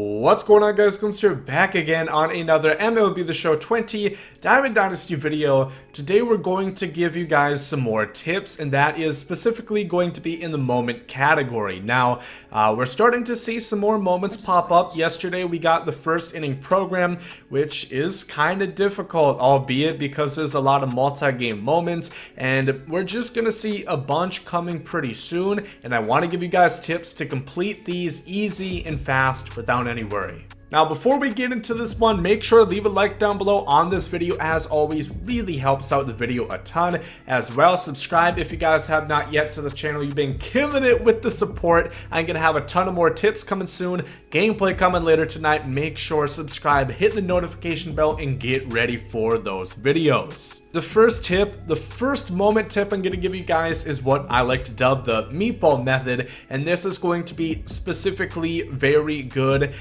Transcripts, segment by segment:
What's going on, guys? Gomes here, back again on another MLB The Show 20 Diamond Dynasty video. Today we're going to give you guys some more tips, and that is specifically going to be in the moment category. Now, we're starting to see some more moments pop up. Yesterday we got the first inning program, which is kind of difficult, albeit because there's a lot of multi-game moments, and we're just going to see a bunch coming pretty soon, and I want to give you guys tips to complete these easy and fast without any worry. Now, before we get into this one, make sure to leave a like down below on this video. As always, really helps out the video a ton. As well, subscribe if you guys have not yet to the channel. You've been killing it with the support. I'm gonna have a ton of more tips coming soon, gameplay coming later tonight. Make sure to subscribe, hit the notification bell, and get ready for those videos. The first tip, the first moment tip I'm gonna give you guys is what I like to dub the meatball method, and this is going to be specifically very good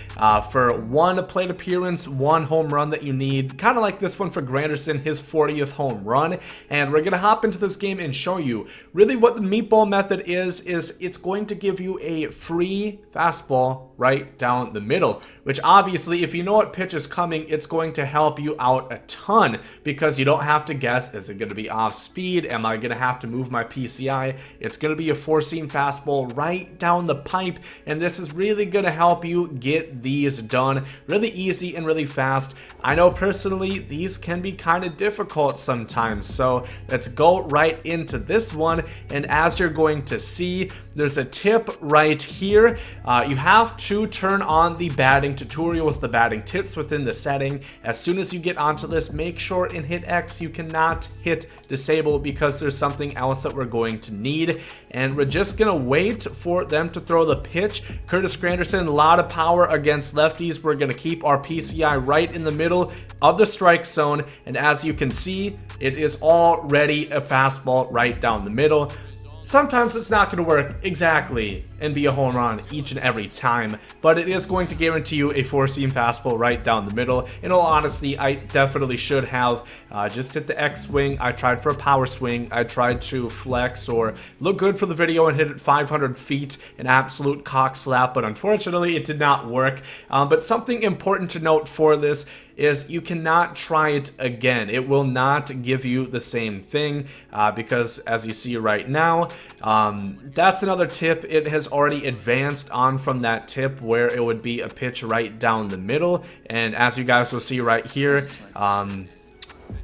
for one plate appearance, one home run that you need, kind of like this one for Granderson, his 40th home run. And we're gonna hop into this game and show you really what the meatball method is it's going to give you a free fastball right down the middle, which obviously, if you know what pitch is coming, it's going to help you out a ton, because you don't have to guess, is it going to be off speed, am I going to have to move my PCI? It's going to be a four-seam fastball right down the pipe, and this is really going to help you get these done really easy and really fast. I know personally these can be kind of difficult sometimes, so let's go right into this one. And as you're going to see, there's a tip right here. You have to turn on the batting tutorials, the batting tips within the setting. As soon as you get onto this, make sure and hit X. You cannot hit disable, because there's something else that we're going to need, and we're just gonna wait for them to throw the pitch. Curtis Granderson, a lot of power against lefties. We're gonna keep our PCI right in the middle of the strike zone, and as you can see, it is already a fastball right down the middle. Sometimes it's not going to work exactly and be a home run each and every time, but it is going to guarantee you a four-seam fastball right down the middle. In all honesty, I definitely should have just hit the X swing. I tried for a power swing. I tried to flex or look good for the video and hit it 500 feet, an absolute cock slap, but unfortunately it did not work. But something important to note for this is you cannot try it again. It will not give you the same thing, because as you see right now, that's another tip. It has already advanced on from that tip where it would be a pitch right down the middle, and as you guys will see right here,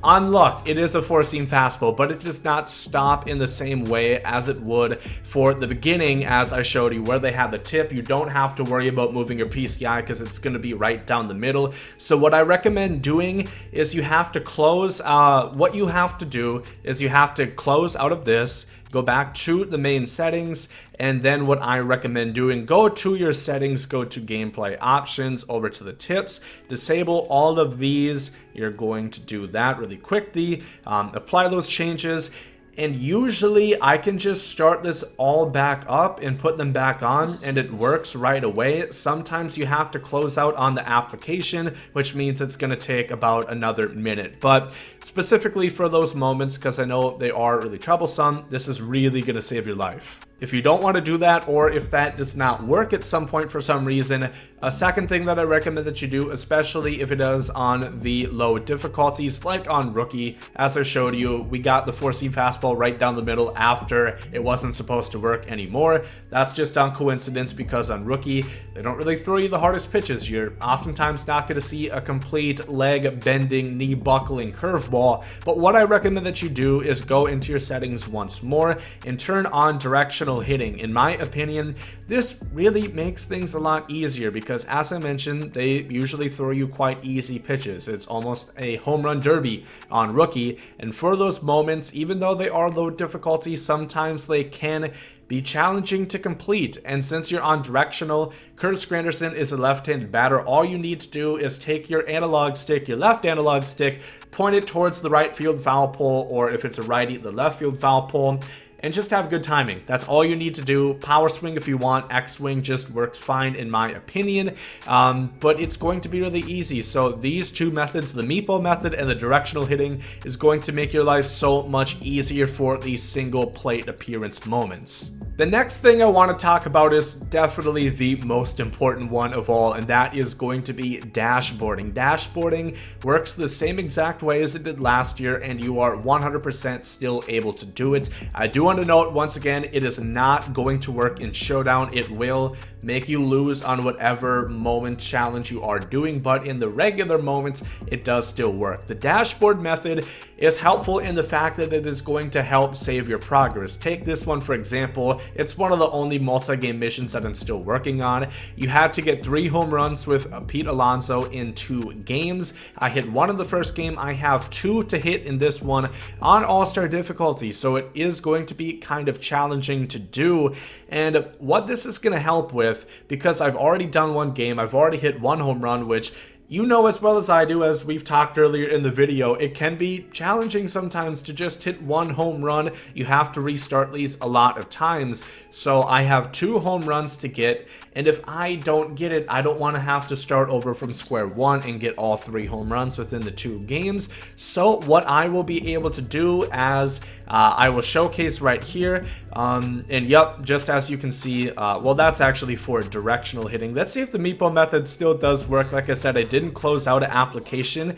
on luck, it is a four-seam fastball, but it does not stop in the same way as it would for the beginning, as I showed you, where they had the tip. You don't have to worry about moving your PCI because it's going to be right down the middle. So what I recommend doing is you have to close, what you have to do is you have to close out of this, go back to the main settings, and then what I recommend doing, go to your settings, go to gameplay options, over to the tips, disable all of these. You're going to do that really quickly, apply those changes, and usually I can just start this all back up and put them back on, and it works right away. Sometimes you have to close out on the application, which means it's going to take about another minute. But specifically for those moments, because I know they are really troublesome, this is really going to save your life. If you don't want to do that, or if that does not work at some point for some reason, a second thing that I recommend that you do, especially if it is on the low difficulties, like on Rookie, as I showed you, we got the four-seam fastball right down the middle after it wasn't supposed to work anymore. That's just on coincidence, because on Rookie, they don't really throw you the hardest pitches. You're oftentimes not going to see a complete leg-bending, knee-buckling curveball. But what I recommend that you do is go into your settings once more and turn on directional hitting. In my opinion, this really makes things a lot easier, because as I mentioned, they usually throw you quite easy pitches. It's almost a home run derby on Rookie, and for those moments, even though they are low difficulty, sometimes they can be challenging to complete. And since you're on directional, Curtis Granderson is a left-handed batter. All you need to do is take your analog stick, your left analog stick, point it towards the right field foul pole, or if it's a righty, the left field foul pole, and just have good timing. That's all you need to do. Power swing if you want. X swing just works fine in my opinion, but it's going to be really easy. So these two methods, the meatball method and the directional hitting, is going to make your life so much easier for these single plate appearance moments. The next thing I want to talk about is definitely the most important one of all, and that is going to be dashboarding. Dashboarding works the same exact way as it did last year, and you are 100% still able to do it. I do want to note once again, it is not going to work in Showdown. It will make you lose on whatever moment challenge you are doing, but in the regular moments, it does still work. The dashboard method is helpful in the fact that it is going to help save your progress. Take this one for example. It's one of the only multi-game missions that I'm still working on. You had to get 3 home runs with Pete Alonso in 2 games. I hit 1 in the first game. I have 2 to hit in this one on All-Star difficulty, so it is going to be kind of challenging to do. And what this is going to help with, because I've already done 1 game, I've already hit 1 home run, which you know as well as I do, as we've talked earlier in the video, it can be challenging sometimes to just hit 1 home run. You have to restart these a lot of times. So I have 2 home runs to get, and if I don't get it, I don't want to have to start over from square one and get all 3 home runs within the 2 games. So what I will be able to do, as I will showcase right here, and yep, just as you can see, well, that's actually for directional hitting. Let's see if the meatball method still does work. Like I said, I didn't close out an application.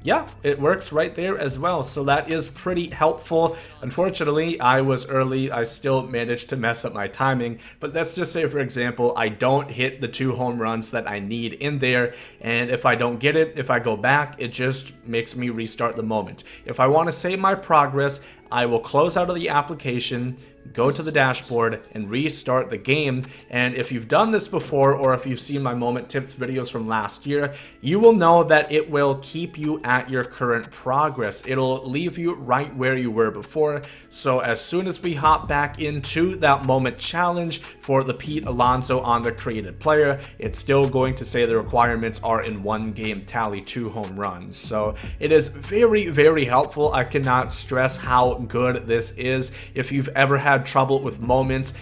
Yeah, it works right there as well, so that is pretty helpful. Unfortunately, I was early. I still managed to mess up my timing, but let's just say, for example, I don't hit the 2 home runs that I need in there, and if I don't get it, if I go back, it just makes me restart the moment. If I want to save my progress, I will close out of the application, go to the dashboard, and restart the game. And if you've done this before, or if you've seen my moment tips videos from last year, you will know that it will keep you at your current progress. It'll leave you right where you were before. So as soon as we hop back into that moment challenge for the Pete Alonso on the created player, it's still going to say the requirements are in 1 game tally 2 home runs. So it is very, very helpful. I cannot stress how good this is. If you've ever had trouble with moments,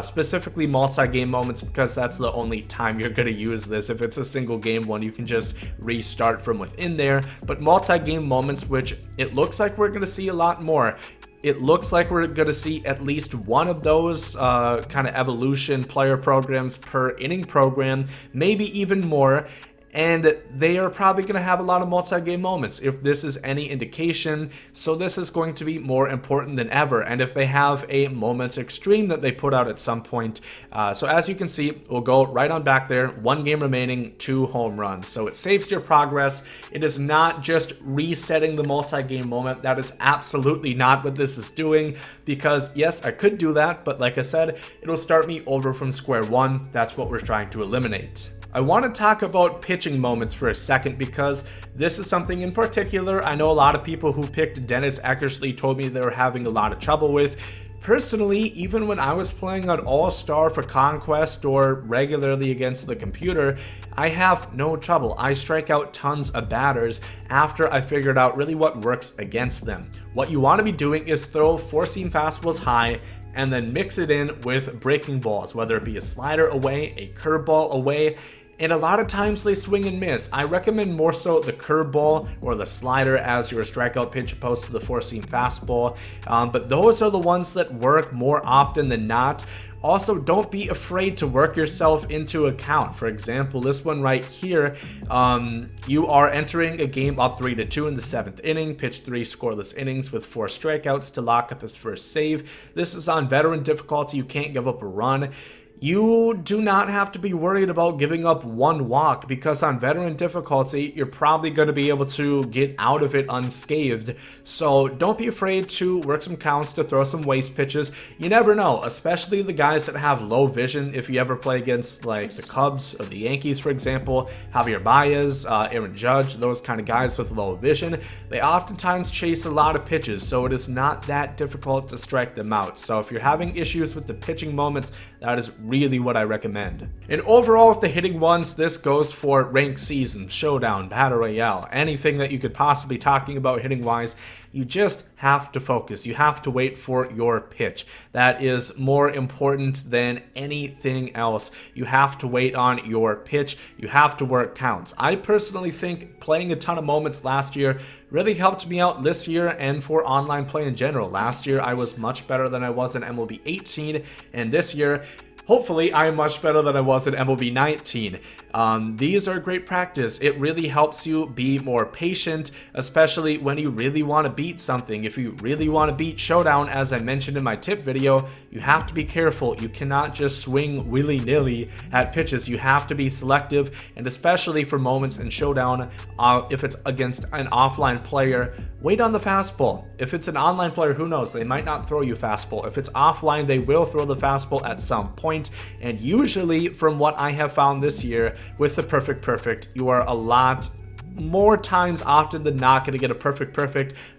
specifically multi-game moments, because that's the only time you're going to use this. If it's a single game one, you can just restart from within there, but multi-game moments, which it looks like we're going to see a lot more. It looks like we're going to see at least one of those kind of evolution player programs per inning program, maybe even more. And they are probably going to have a lot of multi-game moments, if this is any indication. So this is going to be more important than ever. And if they have a Moments Extreme that they put out at some point, so as you can see, we'll go right on back there. 1 game remaining, 2 home runs. So it saves your progress. It is not just resetting the multi-game moment. That is absolutely not what this is doing, because yes, I could do that, but like I said, it'll start me over from square one. That's what we're trying to eliminate. I want to talk about pitching moments for a second, because this is something in particular I know a lot of people who picked Dennis Eckersley told me they were having a lot of trouble with. Personally, even when I was playing on All-Star for Conquest or regularly against the computer, I have no trouble. I strike out tons of batters after I figured out really what works against them. What you want to be doing is throw 4-seam fastballs high, and then mix it in with breaking balls, whether it be a slider away, a curveball away, and a lot of times they swing and miss. I recommend more so the curveball or the slider as your strikeout pitch opposed to the 4-seam fastball, but those are the ones that work more often than not. Also, don't be afraid to work yourself into a count. For example, this one right here, you are entering a game up 3-2 in the 7th inning, pitch 3 scoreless innings with 4 strikeouts to lock up his first save. This is on veteran difficulty. You can't give up a run. You do not have to be worried about giving up 1 walk, because on veteran difficulty, you're probably going to be able to get out of it unscathed. So don't be afraid to work some counts, to throw some waste pitches. You never know, especially the guys that have low vision. If you ever play against like the Cubs or the Yankees, for example, Javier Baez, Aaron Judge, those kind of guys with low vision, they oftentimes chase a lot of pitches, so it is not that difficult to strike them out. So if you're having issues with the pitching moments, that is really what I recommend. And overall with the hitting ones, this goes for ranked seasons, showdown, battle royale, anything that you could possibly be talking about hitting wise. You just have to focus. You have to wait for your pitch. That is more important than anything else. You have to wait on your pitch. You have to work counts. I personally think playing a ton of moments last year really helped me out this year and for online play in general. Last year I was much better than I was in MLB 18, and this year hopefully I'm much better than I was in MLB 19. These are great practice. It really helps you be more patient, especially when you really want to beat something. If you really want to beat Showdown, as I mentioned in my tip video, you have to be careful. You cannot just swing willy-nilly at pitches. You have to be selective, and especially for moments in Showdown, if it's against an offline player, wait on the fastball. If it's an online player, who knows? They might not throw you fastball. If it's offline, they will throw the fastball at some point. And usually, from what I have found this year, with the perfect, you are a lot more times often than not going to get a perfect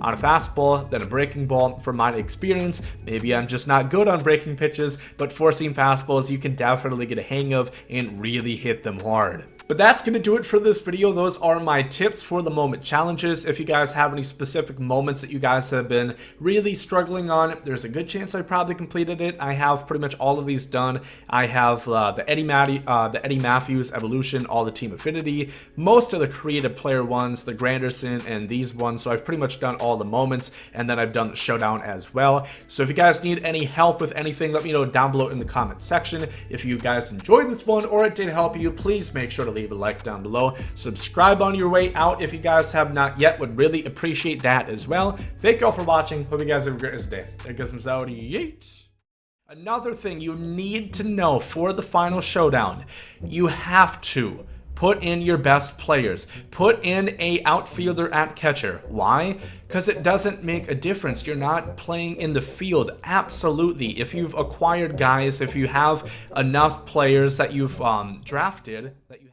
on a fastball than a breaking ball. From my experience, maybe I'm just not good on breaking pitches, but four-seam fastballs you can definitely get a hang of and really hit them hard. But that's going to do it for this video. Those are my tips for the moment challenges. If you guys have any specific moments that you guys have been really struggling on, there's a good chance I probably completed it. I have pretty much all of these done. I have the Eddie Matthews evolution, all the team affinity, most of the creative player ones, the Granderson, and these ones. So I've pretty much done all the moments, and then I've done the showdown as well. So if you guys need any help with anything, let me know down below in the comment section. If you guys enjoyed this one or it did help you, please make sure to leave a like down below. Subscribe on your way out if you guys have not yet. Would really appreciate that as well. Thank you all for watching. Hope you guys have a great day. There goes some Saudi. Yeet. Another thing you need to know for the final showdown, you have to put in your best players. Put in a outfielder at catcher. Why? Because it doesn't make a difference. You're not playing in the field. Absolutely. If you've acquired guys, if you have enough players that you've drafted that you